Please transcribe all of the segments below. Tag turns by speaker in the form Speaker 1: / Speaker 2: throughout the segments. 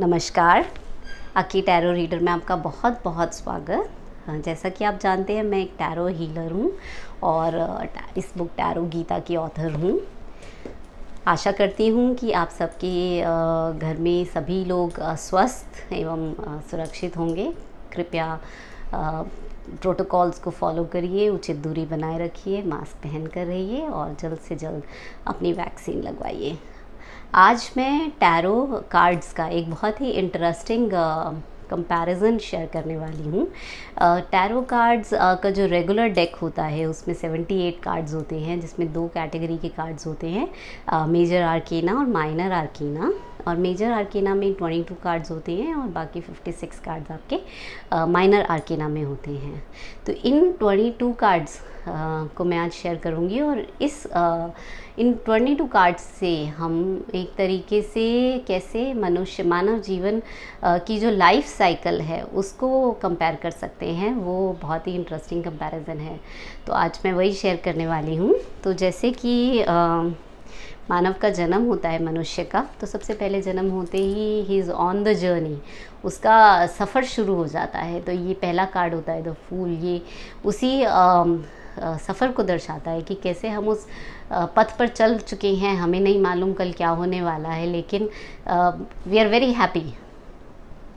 Speaker 1: नमस्कार। अक्की tarot reader में आपका बहुत बहुत स्वागत। जैसा कि आप जानते हैं, मैं एक टैरो हीलर हूँ और इस बुक टैरो गीता की ऑथर हूँ। आशा करती हूँ कि आप सबके घर में सभी लोग स्वस्थ एवं सुरक्षित होंगे। कृपया प्रोटोकॉल्स को फॉलो करिए, उचित दूरी बनाए रखिए, मास्क पहन कर रहिए और जल्द से जल्द अपनी वैक्सीन लगवाइए। आज मैं टैरो कार्ड्स का एक बहुत ही इंटरेस्टिंग कंपैरिजन शेयर करने वाली हूँ। टैरो कार्ड्स का जो रेगुलर डेक होता है उसमें 78 कार्ड्स होते हैं, जिसमें दो कैटेगरी के कार्ड्स होते हैं, मेजर आर्केना और माइनर आर्केना। और मेजर आर्केना में 22 कार्ड्स होते हैं और बाकी 56 कार्ड्स आपके माइनर आर्केना में होते हैं। तो इन 22 कार्ड्स को मैं आज शेयर करूँगी और इन 22 कार्ड्स से हम एक तरीके से कैसे मानव जीवन की जो लाइफ साइकिल है उसको कंपेयर कर सकते हैं। वो बहुत ही इंटरेस्टिंग कंपैरिजन है, तो आज मैं वही शेयर करने वाली हूँ। तो जैसे कि मानव का जन्म होता है मनुष्य का, तो सबसे पहले जन्म होते he is on the journey, उसका सफ़र शुरू हो जाता है। तो ये पहला कार्ड होता है द फूल, ये उसी सफ़र को दर्शाता है कि कैसे हम उस पथ पर चल चुके हैं। हमें नहीं मालूम कल क्या होने वाला है, लेकिन वी आर वेरी हैप्पी।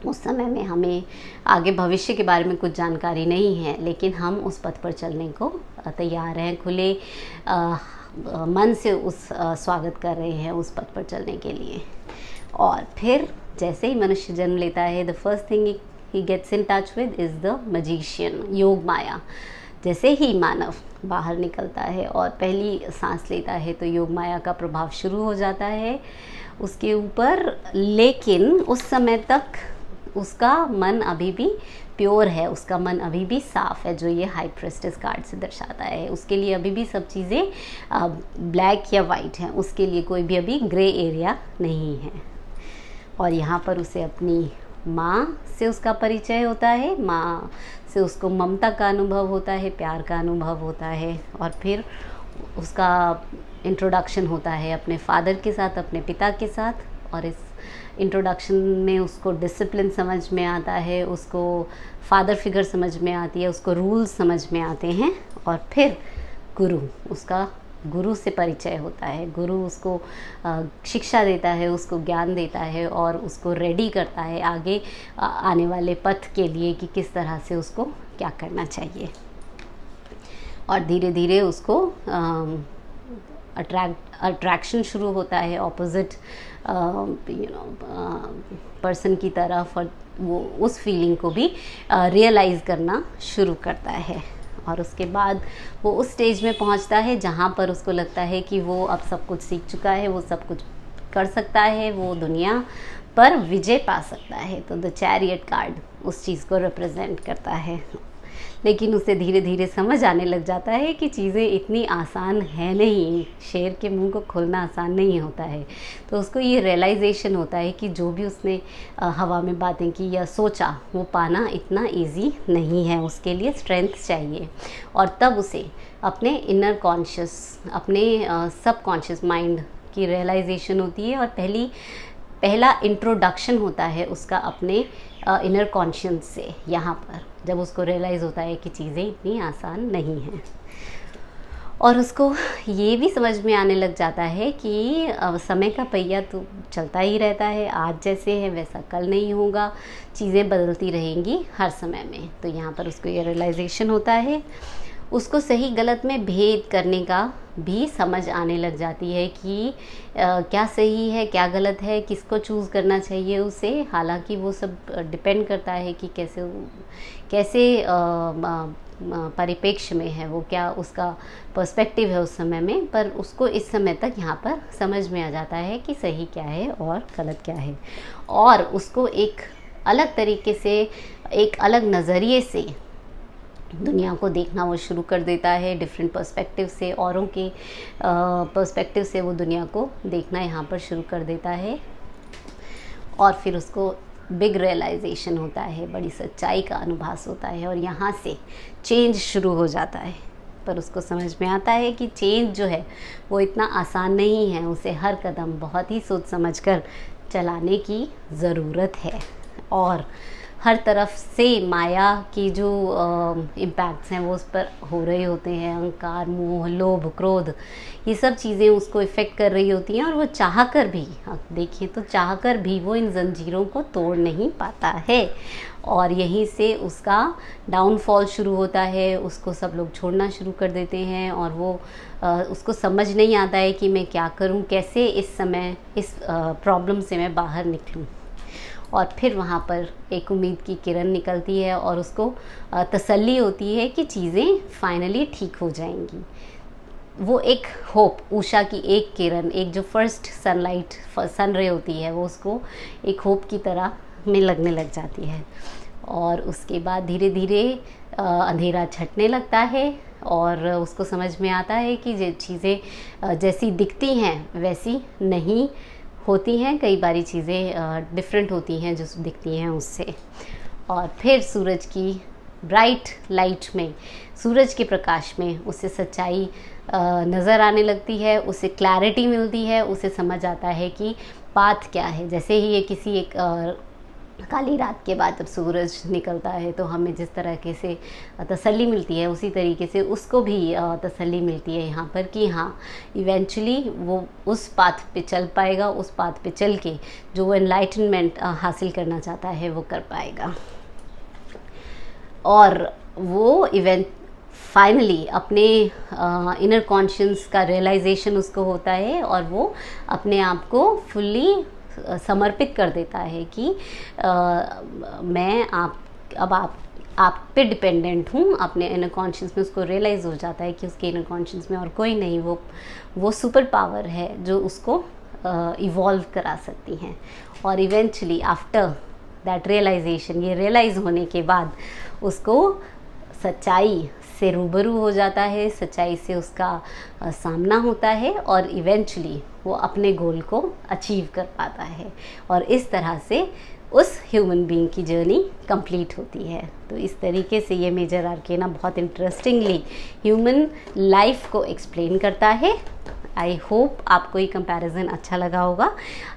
Speaker 1: उस समय में हमें आगे भविष्य के बारे में कुछ जानकारी नहीं है, लेकिन हम उस पथ पर चलने को तैयार हैं, खुले मन से उस स्वागत कर रहे हैं उस पथ पर चलने के लिए। और फिर जैसे ही मनुष्य जन्म लेता है, the first thing he gets in touch with is the magician, Yog Maya. जैसे ही मानव बाहर निकलता है और पहली सांस लेता है, तो योग माया का प्रभाव शुरू हो जाता है उसके ऊपर। लेकिन उस समय तक उसका मन अभी भी प्योर है, उसका मन अभी भी साफ़ है, जो ये हाई प्रेस्टिस कार्ड से दर्शाता है। उसके लिए अभी भी सब चीज़ें ब्लैक या वाइट हैं, उसके लिए कोई भी अभी ग्रे एरिया नहीं है। और यहाँ पर उसे अपनी माँ से उसका परिचय होता है, माँ से उसको ममता का अनुभव होता है, प्यार का अनुभव होता है। और फिर उसका इंट्रोडक्शन होता है अपने फादर के साथ, अपने पिता के साथ। और इस इंट्रोडक्शन में उसको डिसिप्लिन समझ में आता है, उसको फादर फिगर समझ में आती है, उसको रूल्स समझ में आते हैं। और फिर गुरु, उसका गुरु से परिचय होता है। गुरु उसको शिक्षा देता है, उसको ज्ञान देता है और उसको रेडी करता है आगे आने वाले पथ के लिए कि किस तरह से उसको क्या करना चाहिए। और धीरे धीरे उसको अट्रैक्शन शुरू होता है ऑपोजिट पर्सन की तरफ, और वो उस फीलिंग को भी रियलाइज़ करना शुरू करता है। और उसके बाद वो उस स्टेज में पहुंचता है जहां पर उसको लगता है कि वो अब सब कुछ सीख चुका है, वो सब कुछ कर सकता है, वो दुनिया पर विजय पा सकता है। तो द चैरियट कार्ड उस चीज़ को रिप्रेजेंट करता है। लेकिन उसे धीरे धीरे समझ आने लग जाता है कि चीज़ें इतनी आसान है नहीं, शेर के मुंह को खोलना आसान नहीं होता है। तो उसको ये रियलाइजेशन होता है कि जो भी उसने हवा में बातें की या सोचा, वो पाना इतना इजी नहीं है, उसके लिए स्ट्रेंथ चाहिए। और तब उसे अपने इनर कॉन्शियस, अपने सब कॉन्शियस माइंड की रियलाइजेशन होती है। और पहला इंट्रोडक्शन होता है उसका अपने इनर कॉन्शियस से, यहाँ पर जब उसको रियलाइज़ होता है कि चीज़ें इतनी आसान नहीं हैं। और उसको ये भी समझ में आने लग जाता है कि समय का पहिया तो चलता ही रहता है, आज जैसे है वैसा कल नहीं होगा, चीज़ें बदलती रहेंगी हर समय में। तो यहाँ पर उसको ये रियलाइजेशन होता है। उसको सही गलत में भेद करने का भी समझ आने लग जाती है कि क्या सही है क्या गलत है, किसको चूज़ करना चाहिए उसे। हालांकि वो सब डिपेंड करता है कि कैसे परिप्रेक्ष्य में है वो, क्या उसका पर्सपेक्टिव है उस समय में। पर उसको इस समय तक यहाँ पर समझ में आ जाता है कि सही क्या है और गलत क्या है। और उसको एक अलग तरीके से, एक अलग नज़रिए से दुनिया को देखना वो शुरू कर देता है। डिफरेंट पर्सपेक्टिव से, औरों के पर्सपेक्टिव से वो दुनिया को देखना यहाँ पर शुरू कर देता है। और फिर उसको बिग रियलाइजेशन होता है, बड़ी सच्चाई का अनुभास होता है और यहाँ से चेंज शुरू हो जाता है। पर उसको समझ में आता है कि चेंज जो है वो इतना आसान नहीं है, उसे हर कदम बहुत ही सोच समझ कर चलाने की ज़रूरत है। और हर तरफ से माया की जो इम्पैक्ट्स हैं वो उस पर हो रहे होते हैं। अहंकार, मोह, लोभ, क्रोध, ये सब चीज़ें उसको इफ़ेक्ट कर रही होती हैं और वो चाहकर भी, आप देखिए तो चाहकर भी वो इन जंजीरों को तोड़ नहीं पाता है और यहीं से उसका डाउनफॉल शुरू होता है। उसको सब लोग छोड़ना शुरू कर देते हैं और वो उसको समझ नहीं आता है कि मैं क्या करूं, कैसे इस समय इस प्रॉब्लम से मैं बाहर निकलूं। और फिर वहाँ पर एक उम्मीद की किरण निकलती है और उसको तसल्ली होती है कि चीज़ें फाइनली ठीक हो जाएंगी। वो एक होप, उषा की एक किरण, एक जो फर्स्ट सनलाइट, सन रे होती है, वो उसको एक होप की तरह में लगने लग जाती है। और उसके बाद धीरे धीरे अंधेरा छटने लगता है और उसको समझ में आता है कि ये चीज़ें जैसी दिखती हैं वैसी नहीं होती हैं। कई बारी चीज़ें डिफरेंट होती हैं जो दिखती हैं उससे। और फिर सूरज की ब्राइट लाइट में, सूरज के प्रकाश में उसे सच्चाई नज़र आने लगती है, उसे क्लैरिटी मिलती है, उसे समझ आता है कि पाथ क्या है। जैसे ही ये किसी एक काली रात के बाद जब सूरज निकलता है तो हमें जिस तरीके से तसल्ली मिलती है, उसी तरीके से उसको भी तसल्ली मिलती है यहाँ पर कि हाँ, इवेंचुअली वो उस पाथ पे चल पाएगा, उस पाथ पे चल के जो वो एनलाइटनमेंट हासिल करना चाहता है वो कर पाएगा। और वो इवेंट फाइनली अपने इनर कॉन्शियस का रियलाइजेशन उसको होता है और वो अपने आप को फुल्ली समर्पित कर देता है कि मैं आप पे डिपेंडेंट हूँ। अपने इनर कॉन्शियस में उसको रियलाइज़ हो जाता है कि उसके इनर कॉन्शियस में और कोई नहीं, वो सुपर पावर है जो उसको इवॉल्व करा सकती हैं। और इवेंचुअली आफ्टर दैट रियलाइजेशन, ये रियलाइज़ होने के बाद उसको सच्चाई से रूबरू हो जाता है, सच्चाई से उसका सामना होता है और इवेंचुअली वो अपने गोल को अचीव कर पाता है। और इस तरह से उस ह्यूमन बीइंग की जर्नी कंप्लीट होती है। तो इस तरीके से ये मेजर आर्केना बहुत इंटरेस्टिंगली ह्यूमन लाइफ को एक्सप्लेन करता है। आई होप आपको ये कंपैरिजन अच्छा लगा होगा।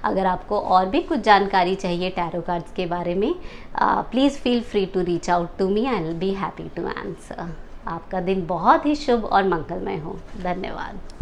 Speaker 1: अगर आपको और भी कुछ जानकारी चाहिए टैरो कार्ड्स के बारे में, please feel free to reach out to me, I will be happy to answer. आपका दिन बहुत ही शुभ और मंगलमय हो। धन्यवाद।